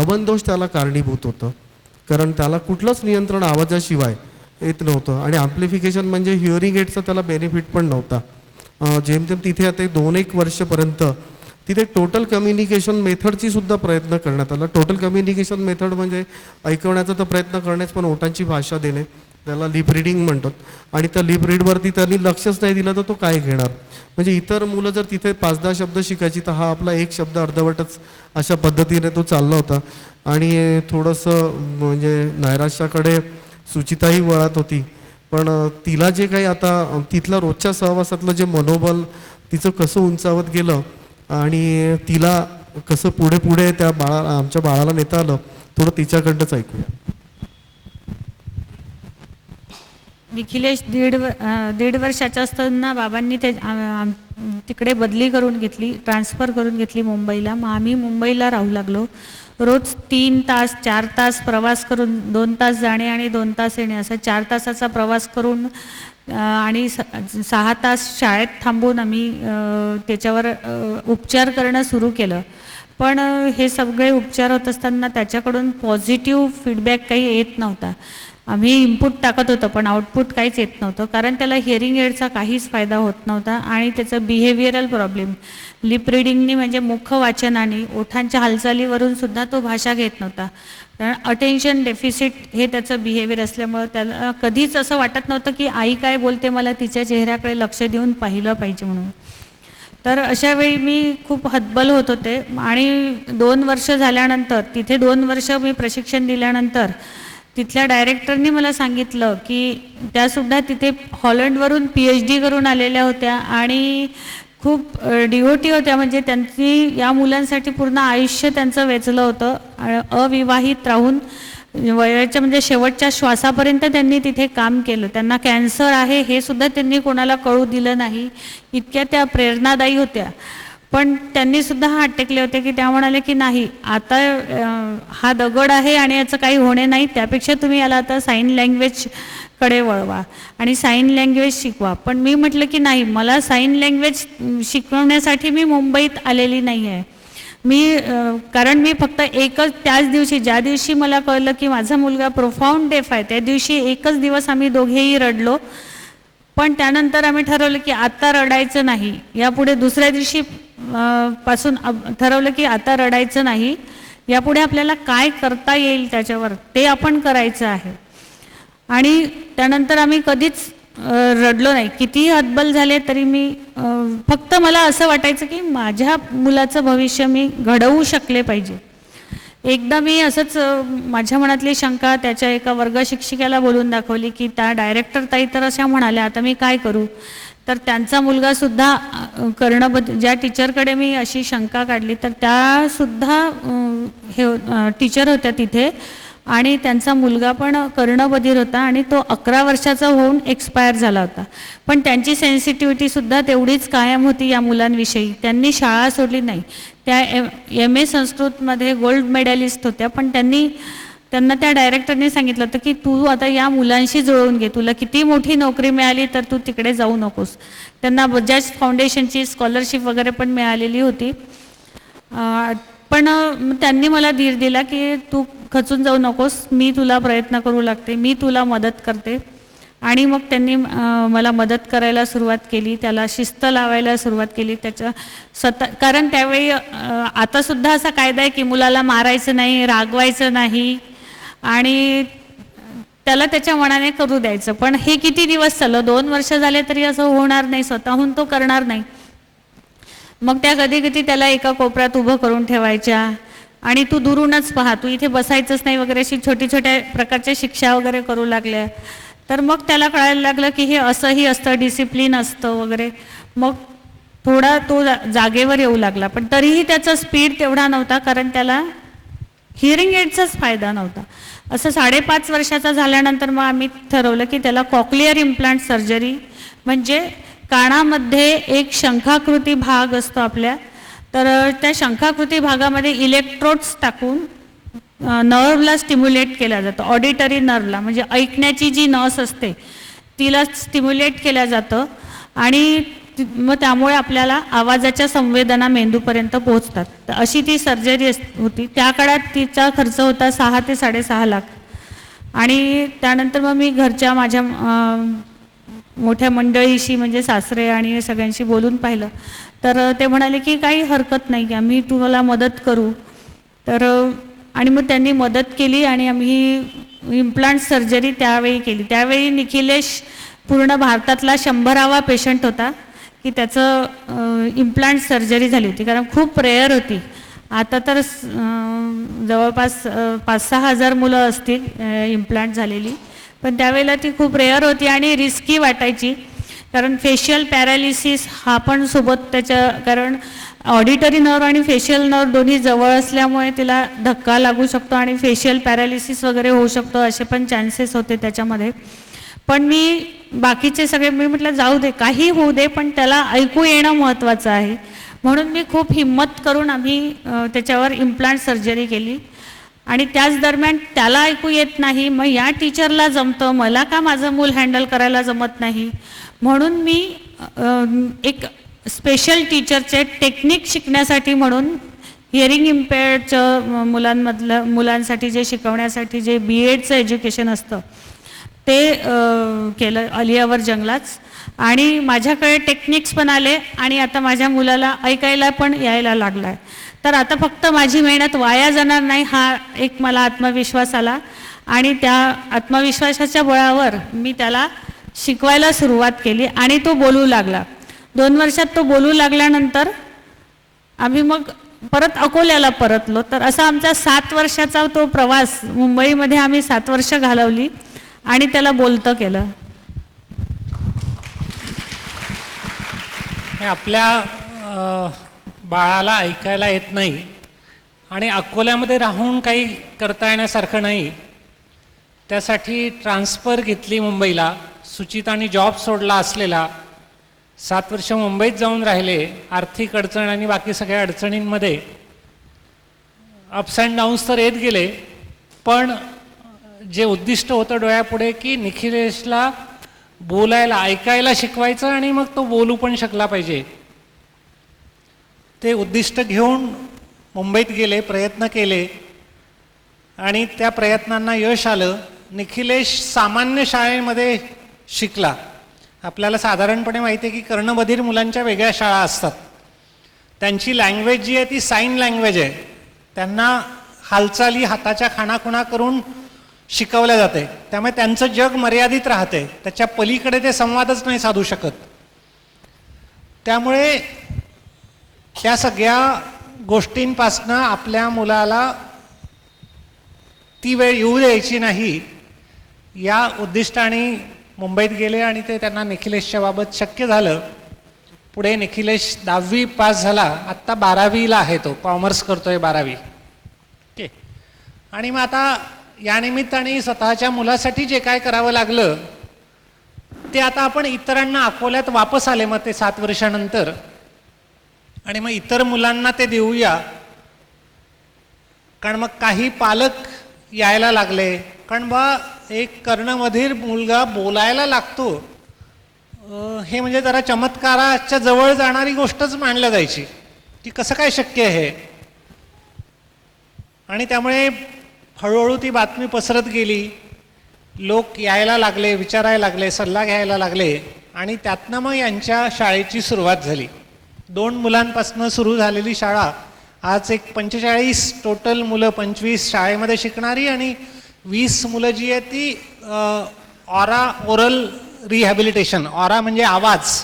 श्रवण दोष त्याला कारणीभूत होतं, कारण त्याला कुठलंच नियंत्रण आवाजाशिवाय येत नव्हतं आणि ॲम्प्लिफिकेशन म्हणजे हिअरिंग एडचा त्याला बेनिफिट पण नव्हता. जेमतेम तिथे आता 2-1 वर्षपर्यंत तिथे टोटल कम्युनिकेशन मेथडची सुद्धा प्रयत्न करण्यात आला. टोटल कम्युनिकेशन मेथड म्हणजे ऐकवण्याचा तर प्रयत्न करण्यास, पण ओठांची भाषा देणे, त्याला लिप रिडिंग म्हणतात. आणि त्या लिप रीडवरती त्यांनी लक्षच नाही दिलं तर तो काय घेणार. म्हणजे इतर मुलं जर तिथे 5-10 शब्द शिकायची तर हा आपला 1 शब्द अर्धवटच अशा पद्धतीने तो चालला होता. आणि थोडंसं म्हणजे नैराश्याकडे सुचिताही वळत होती, पण तिला जे काही आता तिथलं रोजच्या सहवासातलं जे मनोबल तिचं कसं उंचावत गेलं आणि तिला कसं पुढे पुढे त्या आमच्या बाळाला नेता आलं, थोडं तिच्याकडनंच ऐकूया. निखिलेश दीड वर्षाचा असताना बाबांनी ते तिकडे बदली करून घेतली, ट्रान्सफर करून घेतली मुंबईला. मग आम्ही मुंबईला राहू लागलो. रोज 3 तास 4 तास प्रवास करून 2 तास जाणे आणि 2 तास येणे, असा 4 तासाचा प्रवास करून आणि 6 तास शाळेत थांबून आम्ही त्याच्यावर उपचार करणं सुरू केलं. पण हे सगळे उपचार होत असताना त्याच्याकडून पॉझिटिव्ह फीडबॅक काही येत नव्हता. आम्ही इनपुट टाकत होतो पण आउटपुट काहीच येत नव्हतं, कारण त्याला हिअरिंग एडचा काहीच फायदा होत नव्हता. आणि त्याचं बिहेवियरल प्रॉब्लेम, लिप रिडिंगनी म्हणजे मुख वाचनाने ओठांच्या हालचालीवरून सुद्धा तो भाषा घेत नव्हता. कारण अटेन्शन डेफिसिट हे त्याचं बिहेवियर असल्यामुळं त्याला कधीच असं वाटत नव्हतं की आई काय बोलते, मला तिच्या चेहऱ्याकडे लक्ष देऊन पाहिलं पाहिजे म्हणून. तर अशा वेळी मी खूप हतबल होत होते. आणि 2 वर्ष झाल्यानंतर, तिथे 2 वर्ष मी प्रशिक्षण दिल्यानंतर तिथल्या डायरेक्टरनी मला सांगितलं की त्यासुद्धा तिथे हॉलंडवरून PhD करून आलेल्या होत्या आणि खूप डिवोटी होत्या. म्हणजे त्यांची या मुलांसाठी पूर्ण आयुष्य त्यांचं वेचलं होतं. अविवाहित राहून वयाच्या म्हणजे शेवटच्या श्वासापर्यंत त्यांनी तिथे काम केलं. त्यांना कॅन्सर आहे हे सुद्धा त्यांनी कोणाला कळू दिलं नाही, इतक्या त्या प्रेरणादायी होत्या. पण त्यांनी सुद्धा हात टेकले होते की त्या म्हणाले की नाही, आता हा दगड आहे आणि याचं काही होणे नाही, त्यापेक्षा तुम्ही याला आता साईन लँग्वेजकडे वळवा आणि साईन लँग्वेज शिकवा. पण मी म्हटलं की नाही, मला साईन लँग्वेज शिकवण्यासाठी मी मुंबईत आलेली नाही आहे. कारण मी फक्त एकच, त्याच दिवशी ज्या दिवशी मला कळलं की माझा मुलगा प्रोफाऊंड डेफ आहे, त्या दिवशी एकच दिवस आम्ही दोघेही रडलो. पण त्यानंतर आम्ही ठरवलं की आता रडायचं नाही. यापुढे दुसऱ्या दिवशी पासून ठरवलं की आता रडायचं नाही, यापुढे आपल्याला काय करता येईल त्याच्यावर ते आपण करायचं आहे. आणि त्यानंतर आम्ही कधीच रडलो नाही. कितीही हतबल झाले तरी मी फक्त मला असं वाटायचं की माझ्या मुलाचं भविष्य मी घडवू शकले पाहिजे. एकदा मी असंच माझ्या मनातली शंका त्याच्या एका वर्ग शिक्षिकेला बोलून दाखवली की त्या डायरेक्टर ताई तर अशा म्हणाल्या, आता मी काय करू. तर त्यांचा मुलगासुद्धा ज्या टीचरकडे मी अशी शंका काढली तर त्यासुद्धा हे टीचर होत्या तिथे आणि त्यांचा मुलगा पण कर्णबधीर होता आणि तो 11 वर्षाचा होऊन एक्सपायर झाला होता. पण त्यांची सेन्सिटिव्हिटीसुद्धा तेवढीच कायम होती या मुलांविषयी. त्यांनी शाळा सोडली नाही. त्या MA संस्कृतमध्ये गोल्ड मेडलिस्ट होत्या, पण त्यांना त्या डायरेक्टरने सांगितलं होतं की तू आता या मुलांशी जुळवून घे, तुला किती मोठी नोकरी मिळाली तर तू तिकडे जाऊ नकोस. त्यांना बजाज फाउंडेशनची स्कॉलरशिप वगैरे पण मिळालेली होती. पण त्यांनी मला धीर दिला की तू खचून जाऊ नकोस, मी तुला प्रयत्न करू लागते, मी तुला मदत करते. आणि मग त्यांनी मला मदत करायला सुरुवात केली, त्याला शिस्त लावायला सुरुवात केली. कारण त्यावेळी आतासुद्धा असा कायदा आहे की मुलाला मारायचं नाही, रागवायचं नाही आणि त्याला त्याच्या मनाने करू द्यायचं. पण हे किती दिवस चाललं, 2 वर्ष झाले तरी असं होणार नाही, स्वतःहून तो करणार नाही. मग त्या कधी कधी त्याला एका कोपऱ्यात उभं करून ठेवायच्या आणि तू दुरूनच पहा, तू इथे बसायचंच नाही वगैरे, अशी छोट्या प्रकारच्या शिक्षा वगैरे करू लागल्या. तर मग त्याला कळायला लागलं की हे असंही असतं, डिसिप्लिन असतं वगैरे. मग थोडा तो जागेवर येऊ लागला. पण तरीही त्याचा स्पीड तेवढा नव्हता, कारण त्याला हिअरिंग एडचाच फायदा नव्हता. असं 5.5 वर्षाचा झाल्यानंतर मग आम्ही ठरवलं की त्याला कॉक्लिअर इम्प्लांट सर्जरी, म्हणजे कानामध्ये एक शंखाकृती भाग असतो आपल्या, तर त्या शंखाकृती भागामध्ये इलेक्ट्रोड्स टाकून नर्वला स्टिम्युलेट केला जातं. ऑडिटरी नर्वला म्हणजे ऐकण्याची जी नस असते तिला स्टिम्युलेट केलं जातं आणि मग त्यामुळे आपल्याला आवाजाच्या संवेदना मेंदूपर्यंत पोहोचतात. तर अशी ती सर्जरी होती. त्या काळात तिचा खर्च होता 6 ते 6.5 लाख. आणि त्यानंतर मग मी घरच्या माझ्या मोठ्या मंडळीशी म्हणजे सासरे आणि सगळ्यांशी बोलून पाहिलं. तर ते म्हणाले की काही हरकत नाही, आम्ही तुम्हाला मदत करू. तर आणि मग त्यांनी मदत केली आणि आम्ही इम्प्लांट सर्जरी त्यावेळी केली. त्यावेळी निखिलेश पूर्ण भारतातला 100वा पेशंट होता की त्याचं इम्प्लांट सर्जरी झाली होती, कारण खूप रेअर होती. आता तर जवळपास 5-6 हजार मुलं असतील इम्प्लांट झालेली, पण त्यावेळेला ती खूप रेअर होती आणि रिस्की वाटायची. कारण फेशियल पॅरालिसिस हा पण सोबत त्याच्या, कारण ऑडिटरी नर्व आणि फेशियल नर्व दोन्ही जवळ असल्यामुळे तिला धक्का लागू शकतो आणि फेशियल पॅरालिसिस वगैरे होऊ शकतो, असे पण चान्सेस होते त्याच्यामध्ये. पण मी बाकीचे सगळे मी म्हटलं जाऊ दे, काही होऊ दे, पण त्याला ऐकू येणं महत्त्वाचं आहे. म्हणून मी खूप हिम्मत करून आम्ही त्याच्यावर इम्प्लांट सर्जरी केली. आणि त्याच दरम्यान त्याला ऐकू येत नाही, मग या टीचरला जमतं, मला का माझं मूल हँडल करायला जमत नाही. म्हणून मी एक स्पेशल टीचरचे टेक्निक शिकण्यासाठी म्हणून हिअरिंग इम्पेअर्डचं मुलांसाठी जे शिकवण्यासाठी जे BEdचं एज्युकेशन असतं ते केलं अलियावर जंगलाच. आणि माझ्याकडे टेक्निक्स पण आले आणि आता माझ्या मुलाला ऐकायला पण यायला लागला आहे. तर आता फक्त माझी मेहनत वाया जाणार नाही हा एक मला आत्मविश्वास आला. आणि त्या आत्मविश्वासाच्या बळावर मी त्याला शिकवायला सुरुवात केली आणि तो बोलू लागला. 2 वर्षात तो बोलू लागल्यानंतर आम्ही मग परत अकोल्याला परतलो. तर असा आमचा 7 वर्षाचा तो प्रवास, मुंबईमध्ये आम्ही 7 वर्ष घालवली आणि त्याला बोलतं केलं. आपल्या बाळाला ऐकायला येत नाही आणि अकोल्यामध्ये राहून काही करता येण्यासारखं नाही, त्यासाठी ट्रान्सफर घेतली मुंबईला. सुचिताने जॉब सोडला असलेला, 7 वर्ष मुंबईत जाऊन राहिले. आर्थिक अडचण आणि बाकी सगळ्या अडचणींमध्ये अप्स अँड डाऊन्स तर येत गेले, पण जे उद्दिष्ट होतं डोळ्यापुढे की निखिलेशला बोलायला ऐकायला शिकवायचं आणि मग तो बोलू पण शकला पाहिजे, ते उद्दिष्ट घेऊन मुंबईत गेले, प्रयत्न केले आणि त्या प्रयत्नांना यश आलं. निखिलेश सामान्य शाळेमध्ये शिकला. आपल्याला साधारणपणे माहिती आहे की कर्णबधिर मुलांच्या वेगळ्या शाळा असतात. त्यांची लँग्वेज जी आहे ती साईन लँग्वेज आहे. त्यांना हालचाली हाताच्या खाणाखुणा करून शिकवल्या जाते, त्यामुळे त्यांचं जग मर्यादित राहते, त्याच्या पलीकडे ते संवादच नाही साधू शकत. त्यामुळे त्या सगळ्या गोष्टींपासनं आपल्या मुलाला ती वेळ येऊ द्यायची नाही या उद्दिष्टाने मुंबईत गेले आणि ते त्यांना निखिलेशच्या बाबत शक्य झालं. पुढे निखिलेश 10वी पास झाला, आत्ता 12वीला आहे, तो कॉमर्स करतोय 12वी. ओके. आणि मग आता या निमित्ताने स्वतःच्या मुलासाठी जे काय करावं लागलं ते आता आपण इतरांना अकोल्यात वापस आले मग ते 7 वर्षानंतर, आणि मग इतर मुलांना ते देऊया. कारण मग काही पालक यायला लागले, कारण बा एक कर्णबधिर मुलगा बोलायला लागतो हे म्हणजे जरा चमत्काराच्या जवळ जाणारी गोष्टच मानल्या जायची की कसं काय शक्य आहे. आणि त्यामुळे हळूहळू ती बातमी पसरत गेली, लोक यायला लागले, विचारायला लागले, सल्ला घ्यायला लागले आणि त्यातनं मग यांच्या शाळेची सुरुवात झाली. 2 मुलांपासून सुरू झालेली शाळा आज एक 45 टोटल मुलं, 25 शाळेमध्ये शिकणारी आणि 20 मुलं जी आहेत ती ओरल रिहॅबिलिटेशन. ऑरा म्हणजे आवाज,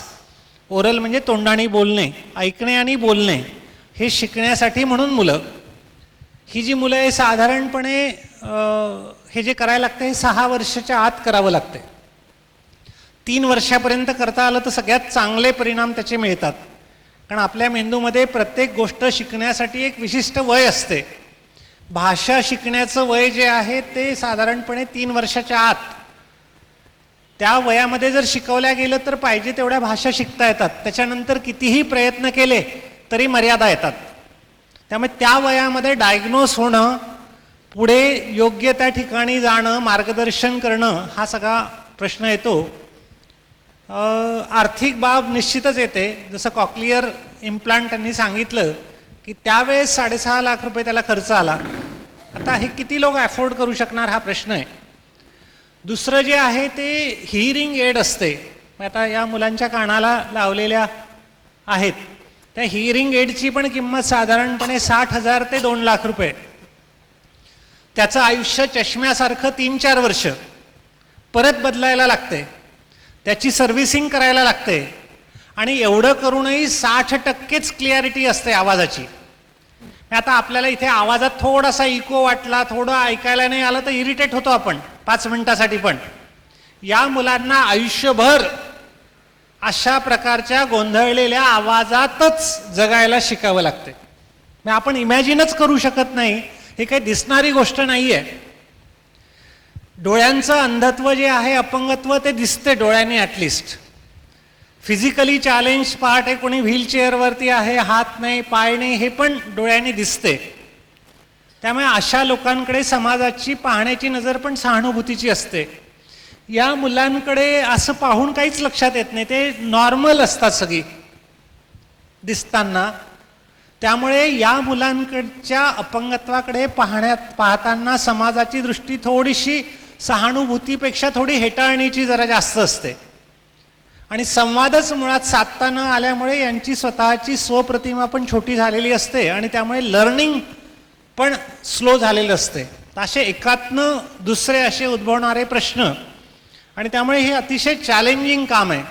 ओरल म्हणजे तोंडाने बोलणे, ऐकणे आणि बोलणे हे शिकण्यासाठी म्हणून मुलं. ही जी मुलं आहे साधारणपणे हे जे करायला लागतं हे 6 वर्षाच्या आत करावं लागते. 3 वर्षापर्यंत करता आलं तर सगळ्यात चांगले परिणाम त्याचे मिळतात. कारण आपल्या मेंदूमध्ये प्रत्येक गोष्ट शिकण्यासाठी एक विशिष्ट वय असते. भाषा शिकण्याचं वय जे आहे ते साधारणपणे 3 वर्षाच्या आत. त्या वयामध्ये जर शिकवल्या गेलं तर पाहिजे तेवढ्या भाषा शिकता येतात. त्याच्यानंतर कितीही प्रयत्न केले तरी मर्यादा येतात. त्यामुळे त्या वयामध्ये डायग्नोस होणं, पुढे योग्य त्या ठिकाणी जाणं, मार्गदर्शन करणं हा सगळा प्रश्न येतो. आर्थिक बाब निश्चितच येते. जसं कॉक्लिअर इम्प्लांट त्यांनी सांगितलं की त्यावेळेस 6.5 लाख रुपये त्याला खर्च आला. आता हे किती लोक अफोर्ड करू शकणार हा प्रश्न आहे. दुसरं जे आहे ते हिअरिंग एड असते. आता या मुलांच्या कानाला लावलेल्या आहेत त्या हिअरिंग एडची पण किंमत साधारणपणे 60,000 ते 2 लाख रुपये. त्याचं आयुष्य चष्म्यासारखं 3-4 वर्ष परत बदलायला लागते, त्याची सर्व्हिसिंग करायला लागते आणि एवढं करूनही 60%च क्लिअरिटी असते आवाजाची. आता आपल्याला इथे आवाजात थोडासा इको वाटला, थोडं ऐकायला नाही आलं तर इरिटेट होतो आपण 5 मिनिटासाठी. पण या मुलांना आयुष्यभर अशा प्रकारच्या गोंधळलेल्या आवाजातच जगायला शिकावं लागते. आपण इमॅजिनच करू शकत नाही, हे काही दिसणारी गोष्ट नाही आहे. डोळ्यांचं अंधत्व जे आहे, अपंगत्व, ते दिसते डोळ्यांनी ॲटलिस्ट. फिजिकली चॅलेंज पार्ट आहे, कोणी व्हीलचेअरवरती आहे, हात नाही पाय नाही, हे पण डोळ्यांनी दिसते. त्यामुळे अशा लोकांकडे समाजाची पाहण्याची नजर पण सहानुभूतीची असते. या मुलांकडे असं पाहून काहीच लक्षात येत नाही, ते नॉर्मल असतात सगळी दिसताना. त्यामुळे या मुलांकडच्या अपंगत्वाकडे पाहताना समाजाची दृष्टी थोडीशी सहानुभूतीपेक्षा थोडी हेटाळणीची जरा जास्त असते. आणि संवादच मुळात साधता न आल्यामुळे यांची स्वतःची स्वप्रतिमा पण छोटी झालेली असते आणि त्यामुळे लर्निंग पण स्लो झालेलं असते. असे एकातनं दुसरे असे उद्भवणारे प्रश्न, आणि त्यामुळे हे अतिशय चॅलेंजिंग काम आहे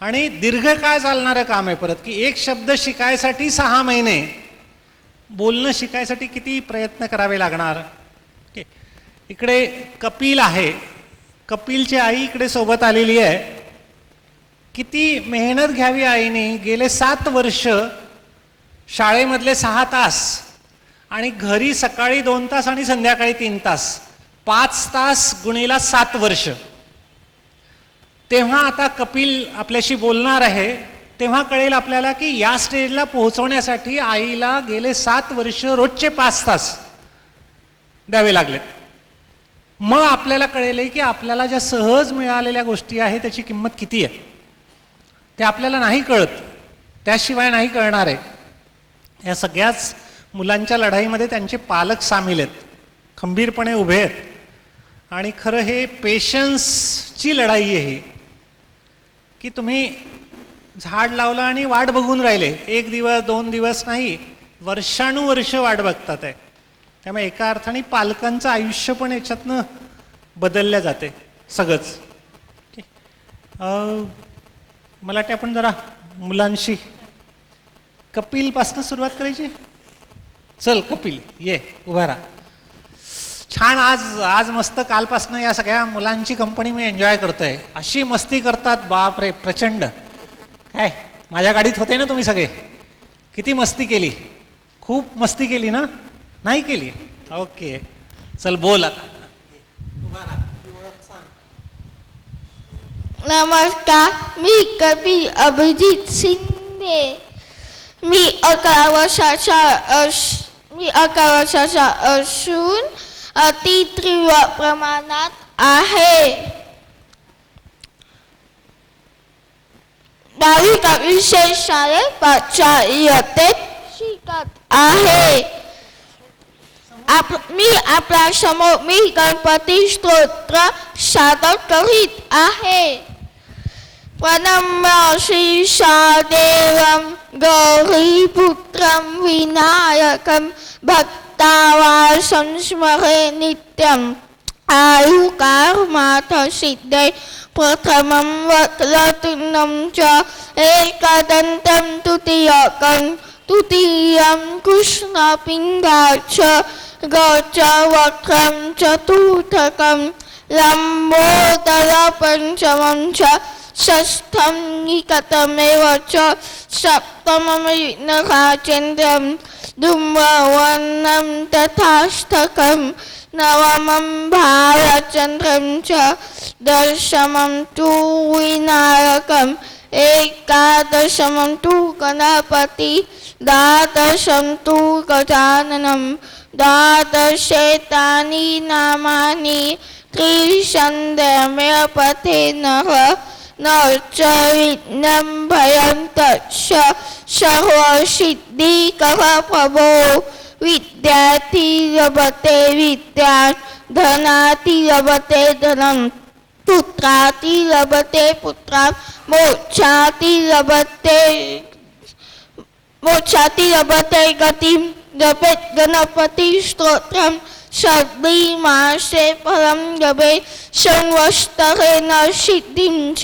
आणि दीर्घकाळ चालणारं काम आहे. परत की एक शब्द शिकायसाठी 6 महिने, बोलणं शिकायसाठी किती प्रयत्न करावे लागणार. इकडे कपिल आहे, कपिलची आई इकडे सोबत आलेली आहे. किती मेहनत घ्यावी आईने. गेले 7 वर्ष शाळेमधले 6 तास आणि घरी सकाळी 2 तास आणि संध्याकाळी 3 तास, 5 तास गुणीला 7 वर्ष. तेव्हा आता कपिल आपल्याशी बोलणार आहे, तेव्हा कळेल आपल्याला की या स्टेजला पोहोचवण्यासाठी आईला गेले 7 वर्ष रोजचे 5 तास द्यावे लागलेत. मग आपल्याला कळेल की आपल्याला ज्या सहज मिळालेल्या गोष्टी आहेत त्याची किंमत किती आहे. ते आपल्याला नाही कळत, त्याशिवाय नाही कळणार आहे. या सगळ्याच मुलांच्या लढाईमध्ये त्यांचे पालक सामील आहेत, खंबीरपणे उभे आहेत. आणि खरं हे पेशन्सची लढाई आहे ही, की तुम्ही झाड लावलं आणि वाट बघून राहिले. 1 दिवस 2 दिवस नाही, वर्षानुवर्ष वाट बघतात आहे. त्यामुळे एका अर्थाने पालकांचं आयुष्य पण याच्यातनं बदलल्या जाते सगळंच. मला वाटते आपण जरा मुलांशी कपिलपासून सुरुवात करायची. चल कपिल, ये उभा राहा. छान, आज मस्त कालपासनं या सगळ्या मुलांची कंपनी मी एन्जॉय करतोय. अशी मस्ती करतात, बाप रे, प्रचंड. काय माझ्या गाडीत होते ना तुम्ही सगळे, किती मस्ती केली. खूप मस्ती केली ना, नाही केली? ओके, चल बोल आता. नमस्कार, मी कपिल अभिजित शिंदे. मी 11 वर्षाचा असून अति तीव्र प्रमाणात आहे. 12वी विशेष शाळेत 5च्या इयत्तेत शिकत आहे. मी आपल्या समोर मी गणपती स्तोत्र सादर करीत आहे. प्रणम्य श्रीशादेवं गौरीपुत्रं विनायकं भक्तावासं स्मरे नित्यं. आयुर्माथ सिद्धे प्रथमं वक्रतुण्डं च एकदन्तं तृतीयं कृष्णपिण्डाक्ष गौचवक्रं चतुर्थकं लम्बोदरं पंचमं च षष्ठं निकटमेव च सप्तमं विघ्नराजेन्द्रं धूम्रवर्णं तथाष्टकं नवमं भालचन्द्रं च दशमं तु विनायकम् एकादशमं तु गणपति द्वादशं तु गजाननं द्वादशेतानि नामानि त्रिछन्दमेव पठेन्नः न च विघ्नं भयं तच्च सर्वसिद्धिकः प्रभो विद्यार्थी लभते विद्यां धनाति लभते धनं पुत्राति लभते पुत्रां मोक्षाति लभते गतिं जपेत् गणपति स्तोत्रं सर्वमासे फलं लभे संवत्सरेण सिद्धिं च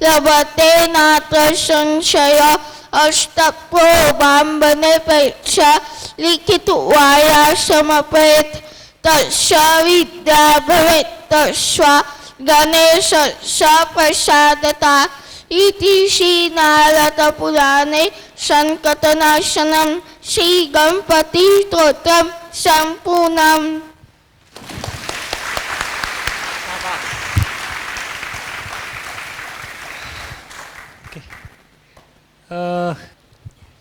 लभते नात्र संशयः अष्टप्रोभाम्बने परीक्षा लिखित्वा समर्पयेत् तस्य विद्या भवेत् तस्या गणेशस्य प्रसादता इति श्रीनारदपुराणे संकटनाशनं श्रीगणपतिस्तोत्रं सम्पूर्णम्.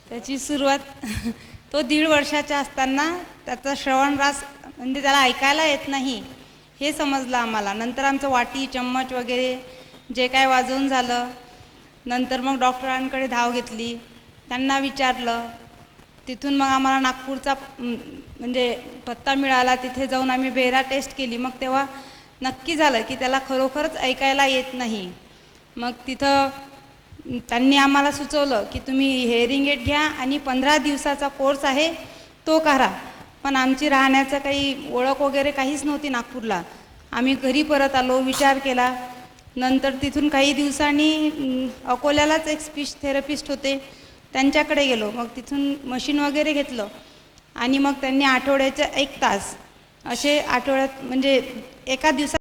त्याची सुरुवात तो 1.5 वर्षाचा असताना त्याचा श्रवणरास म्हणजे त्याला ऐकायला येत नाही हे समजलं आम्हाला. नंतर आमचं वाटी चम्मच वगैरे जे काय वाजवून झालं. नंतर मग डॉक्टरांकडे धाव घेतली, त्यांना विचारलं. तिथून मग आम्हाला नागपूरचा म्हणजे पत्ता मिळाला. तिथे जाऊन आम्ही बेरा टेस्ट केली. मग तेव्हा नक्की झालं की त्याला खरोखरच ऐकायला येत नाही. मग तिथं त्यांनी आम्हाला सुचवलं की तुम्ही हेअरिंग एड घ्या आणि 15 दिवसाचा कोर्स आहे तो करा. पण आमची राहण्याचं काही ओळख वगैरे काहीच नव्हती नागपूरला. आम्ही घरी परत आलो, विचार केला. नंतर तिथून काही दिवसांनी अकोल्यालाच एक स्पीच थेरपिस्ट होते, त्यांच्याकडे गेलो. मग तिथून मशीन वगैरे घेतलं आणि मग त्यांनी आठवड्याचे 1 तास असे आठवड्यात म्हणजे एका दिवसात